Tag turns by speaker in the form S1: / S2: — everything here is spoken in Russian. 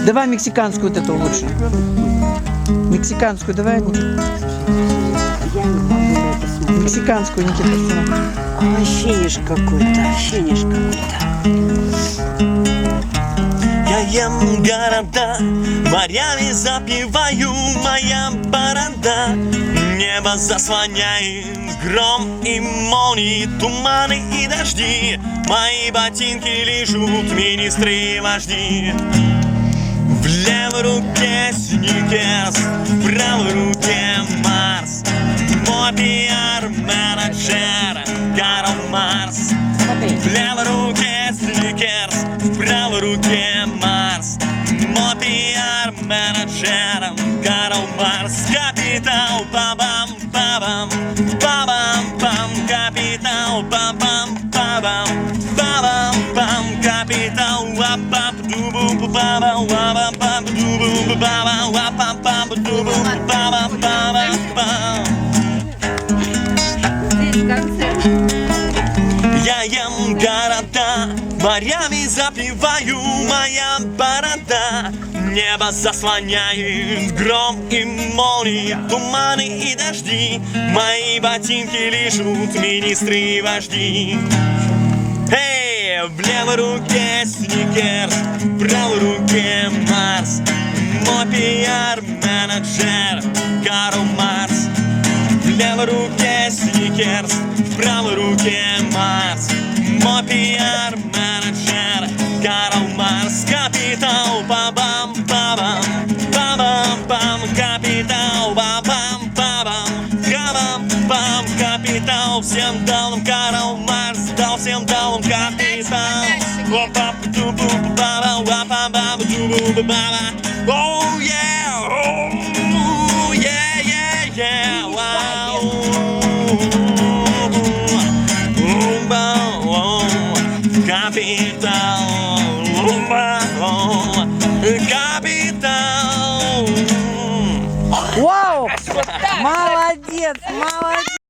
S1: Давай мексиканскую вот эту лучше. Мексиканскую давай, Никита.
S2: Я не могу на это смотреть.
S1: Мексиканскую, Никита.
S2: Ощущение ж какое-то, ощущение ж какое-то.
S3: Я ем города, морями запиваю моя борода. Небо заслоняет гром и молнии, туманы и дожди. Мои ботинки лежут, министры и вожди. В левой руке сникерс, в правой руке Марс. Мой пиар-менеджер Карл Марс. В левой руке сникерс, в правой руке Марс. Мой пиар-менеджер Карл Марс. Капитал, бабам, бабам, бабам, бам, капитал, бабам, бабам, бабам, бам, капитал, бабам, дубу, бабам, бабам, бабам, дубу, бабам, бабам, бабам, дубу, бабам, бабам, бам.
S4: Здесь концерт.
S3: Я ем города, морями запиваю моя борода. Небо заслоняет гром и молнии, туманы и дожди. Мои ботинки лежут, министры и вожди. Эй, в левой руке сникерс, в правой руке Марс. Мой пиар-менеджер Карл Марс. В левой руке сникерс, в правой руке Марс. Мой пиар-менеджер Карл Марс. Капитал, бабам, бабам, бабам, бам, капитал, бабам, бабам, бабам, бам, капитал. Всем дал нам Карл Марс, дал всем дал нам капитал. Oh yeah, oh yeah, yeah, yeah, wow. Капитал, капитал.
S1: Вау! Молодец, молодец!